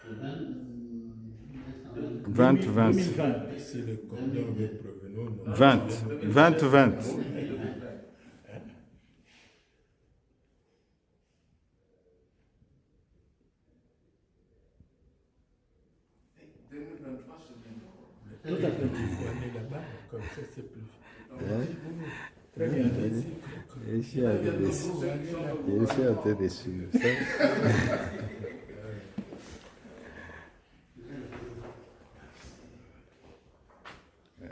20, 20. 2020. Si le cordon veut provenir, non. 20. 20, 20. Tout à fait. Il faut aller là-bas, comme ça c'est plus. Très bien. Je suis un peu déçu.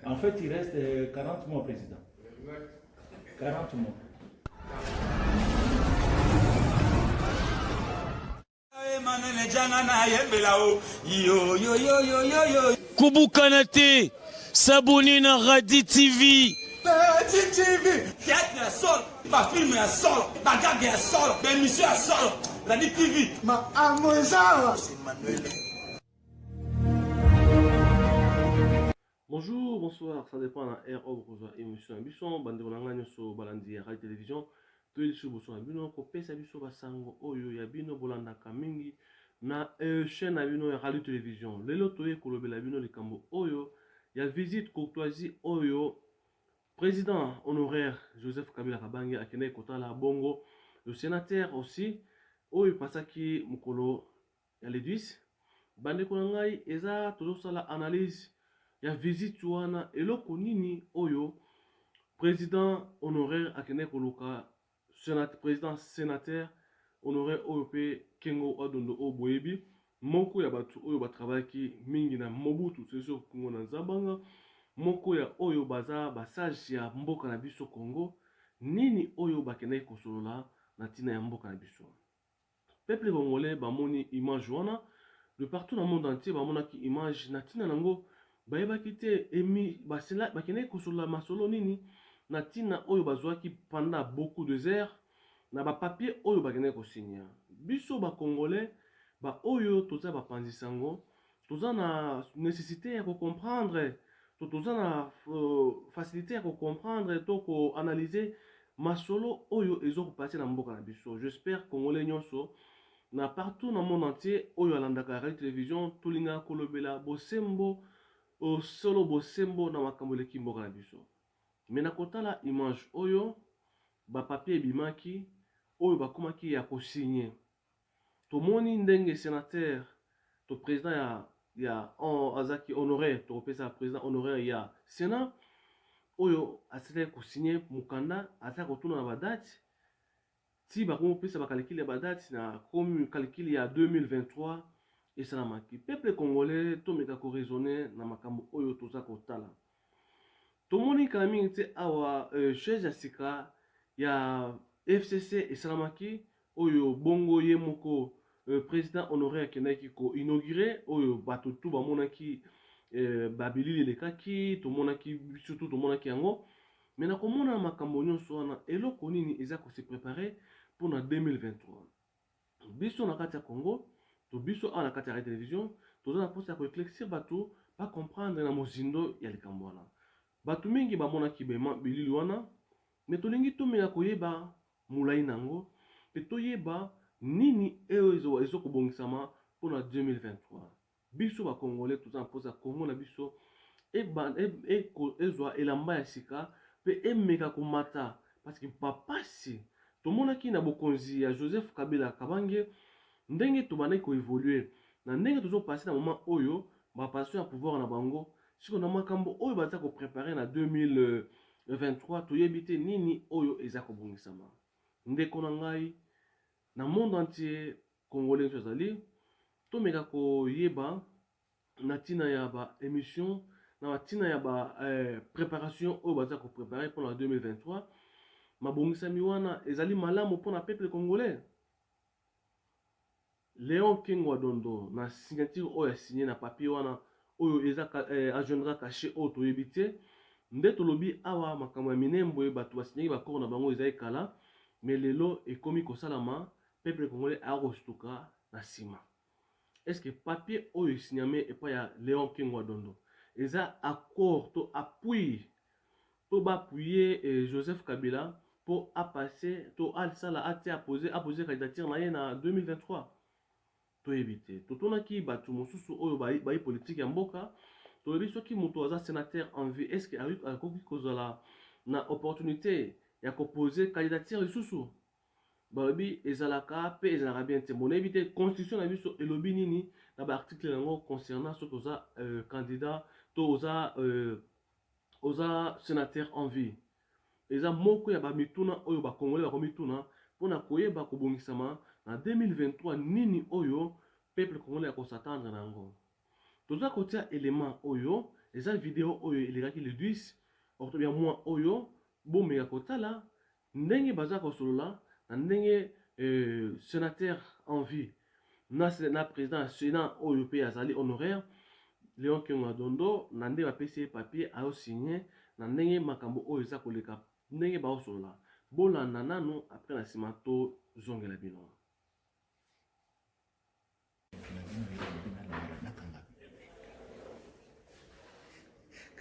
En fait, il reste 40 mois, président. 40 mois. Koubou Kanate, Sabouni na Radi TV. Radi TV, théâtre ya solo, ba film ya solo, ba gag ya solo, ba émission ya solo, Radi TV. Ma amozawa. Bonjour, bonsoir, ça dépend de la RO émission émission bande bolanga nyoso balandi ya radio télévision to isu boso bino ko pesa biso basango oyo ya bino bolanda kamingi na chaîne na bino ya radio télévision lelo toye kolobela bino likambo oyo ya visite courtoisie oyo président honoraire Joseph Kabila Kabange akende kotala bongo le sénateur aussi oyo pasaki mukolo ya le 10 bande ko ngai eza tozosala analyse ya visite wana eloko nini oyo président honoraire akende koluka président sénateur honoraire oyo pe kengo adondo o boyebi moko ya batu oyo batravaillaki mingi na Mobutu Sese Kongo na Zabanga moko ya oyo baza basage ya mboka na biso Congo nini oyo bakende kosolola na tina ya mboka na biso peuple congolais bamoni image wana de partout dans le monde entier bamonaki image na tina nango bayebaki te bakende kosolola masolo nini na tina oyo bazwaki pendant beaucoup de heures na bapapier oyo bakende kosinya biso bacongolais oyo toza bapanzi sango toza na nécessité ya kocomprendre toza na facilité ya kocomprendre to koanalyse masolo oyo ezokopase na mboka na biso. J'espère congolais nyonso na partout na monde entier oyo alandaka radio télévision tolinga kolobela bosembo solo bosembo na makambo eleki mboka na biso me na kotala image oyo bapapier ebimaki oyo bakomaki ya kosigne tomoni ndenge sénateur to président ya azaki honoraire tokopesa président honoraire ya sénat oyo asilaki kosigne mukanda azaki kotuna na badate ti bakomopesa bakalikili ya badate na komi kalikili ya 2023 esalamaki peuple congolais tomeka koraisonne na makambo oyo toza kotala tomoni kala mingi te awa chaise ya sika ya FCC esalamaki oyo bongo ye moko président honoraire akendaki ko-inauguré oyo bato tu bamonaki babilili elekaki tomonaki surtout tomonaki yango me na komona makambo nyonso wana eloko nini eza kose préparé mpona 2023 biso na kati ya Congo to biso awa na kati ya télévision toza na mposa ya koéclaircir bato bacomprendre na mozindo ya likambo wana bato mingi bamonaki bilili wana me tolingi tomeka koyeba molai nango mpe toyeba nini eyo ezokobongisama mpona 2023 biso bacongolais toza na mposa Congo na biso ezwa elamba ya sika mpe emeka komata parceke bapasi tomonaki na bokonzi ya Joseph Kabila Kabange ndenge tobandaki koévolue na ndenge tozopase na moment oyo bapassion ya pouvoir na bango siko na makambo oyo baza koprépare na 2023 toyebi te nini oyo eza kobongisama ndeko na ngai na monde entier congolais nyonso ezali tomeka koyeba na ntina ya baémission na ntina ya bapréparation oyo baza koprépare mpona 2023 mabongisami wana ezali malamu mpona peuple congolais. Léon Kengo Adondo na signature oyo asigné na papier wana oyo eza agenda caché oyo toyebi te nde tolobi awa makambo ya minembwe bato basinyaki bakoro na bango eza ekala me lelo ekomi kosalama peuple congolais akostuka na nsima estce papier oyo esigname epai ya Léon Kengo Adondo eza accord to appui to bappuye Joseph Kabila po apase to alisala ate apose candidature na ye na 2023 toyebi te totunaki bato mosusu oyo bayi politique ya mboka toyebi soki moto aza sénateur en vie est ce que akoki kozala na opportunité ya kopose candidature lisusu balobi ezalaka pe ezalaka bien te bonayebi te constitution na biso elobi nini na baarticle yango concernant soki oza candidat to oza sénateur en vie eza moko ya bamituna oyo bakongole bakomituna mpona koyeba kobongisama na 2023 nini oyo peuple congolais ya kosatendre na yango toza kotia élément oyo eza video oyo elekaki le 10 octobre ya mois oyo bomeka kotala ndenge baza kosolola na ndenge sénateur en vie na président sénat oyo pe azali honoraire Léon Kionga Dondo na ndenge bapesi papier aosigné na ndenge makambo oyo eza koleka ndenge baosolola bolanda nanu après na nsima tozongela bino.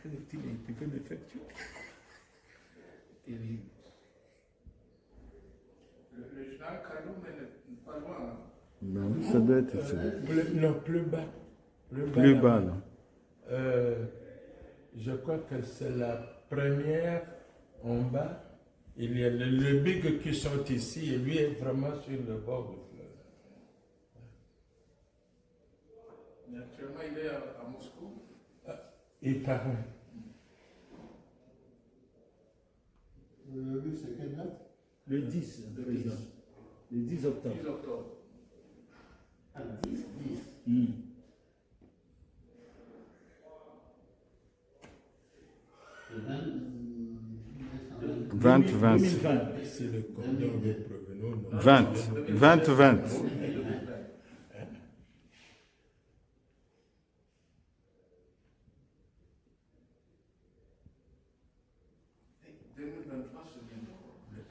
Tu peux me faire tuer. Terrible. Le général Kaloum n'est pas loin. Non, ça doit être ça. Non, plus bas. Plus bas, là. Je crois que c'est la première en bas. Il y a le big qui sont ici et lui est vraiment sur le bord du fleuve. Actuellement, il est à Moscou. Il paraît. C'est quelle date? Le 10, président. Le 10 octobre. 10 octobre. Ah, 10. 20. C'est le cordon de provenance. 20.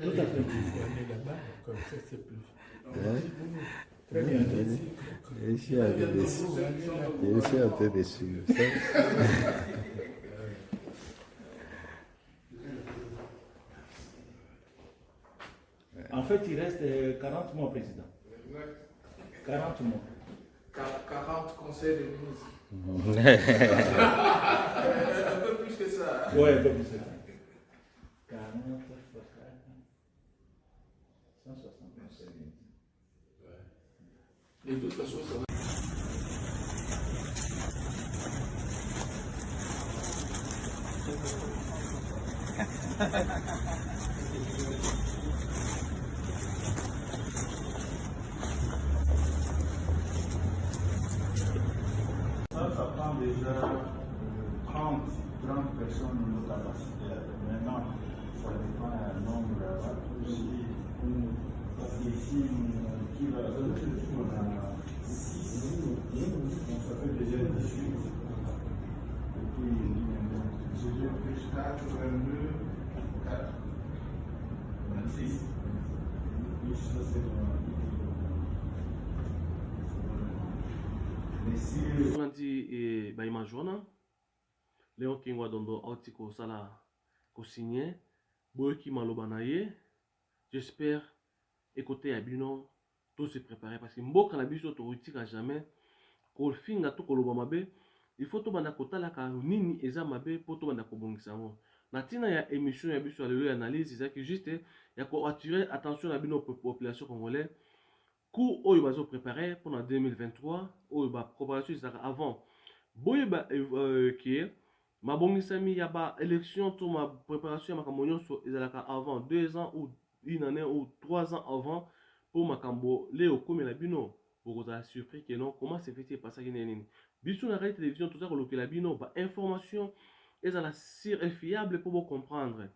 Tout à fait. Il faut aller là-bas, comme ça c'est plus. Très bien. Ici, à te dessus. En fait, il reste 40 mois, président. 40 mois. 40 conseils de ministres. Un peu plus que ça. Ouais, un peu plus que ça. 40, 160 conseils de ministres. Et de toute façon, ça va. Ça prend déjà 30 personnes de nos capacités. Maintenant, ça dépend du nombre aussi. Parce qu'ici, qui va on a 6, donc ça fait déjà 18. Et puis, j'ai plus 4, 22, 4, 26. Plus ça, c'est Nandi baimage wana Léon Kingwa Dondo auti kosala kosigné boyoki maloba na ye. J'espère écouter ya bino tout se préparer parce que mboka na biso tokotika jamais kofinga to koloba mabe. Il faut to banda kotala ka nini eza mabe po to banda kobongisa ngo na tina ya émission ya biso ya analyse c'est que juste ya ko attirer attention na bino population congolaise. Coup oyo bazo préparé pendant 2023 oyo ba préparation c'est avant boye ba qui mabongisami ya ba élection to ma préparation ya makambo nyonso ezalaka avant 2 ans ou une année ou 3 ans avant pour makambo leo comme la bino pour vous surpris que non comment c'est fait passer nini biso na radio télévision tout ça ko la bino ba information ezala sur fiable pour vous comprendre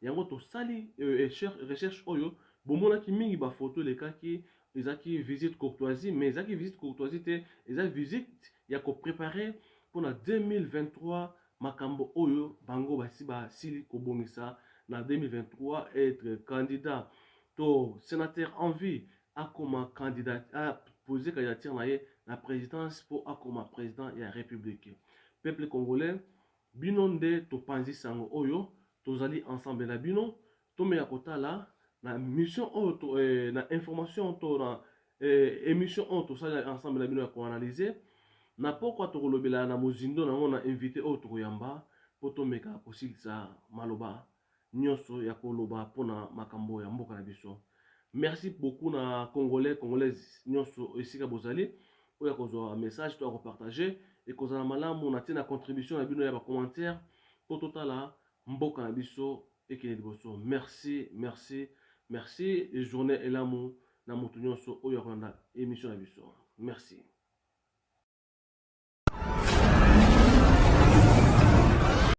yango to sali recherche oyo bomona ki mingi ba photo les cas qui ezaki visite courtoisie mais ezaki visite courtoisie te ezaki visite ya ko préparer pour na 2023 makambo oyo bango basi ba sili ko bongisa na 2023 être candidat to sénateur en vie a comme candidat à poser candidature na la présidence pour a comme président ya république peuple congolais binonde to panzi sango oyo tozali ensemble na bino to me ya kotala na mission oyo na information to na émission on tout ça ensemble na bino ya ko analyser na pokwa to kolobela na mozindo na ngona invité autre yamba poto meka kosilisa maloba nyonso ya koloba pona makambo ya mboka na biso. Merci beaucoup na congolaises nyonso esika bozali oya kozwa message to partager et kozala malamu na tina contribution na bino ya ba commentaire po totala mboka na biso ekene liboso. Merci, merci, merci et journée elamu na mutu nyonso oyo akolanda émission na biso. Merci.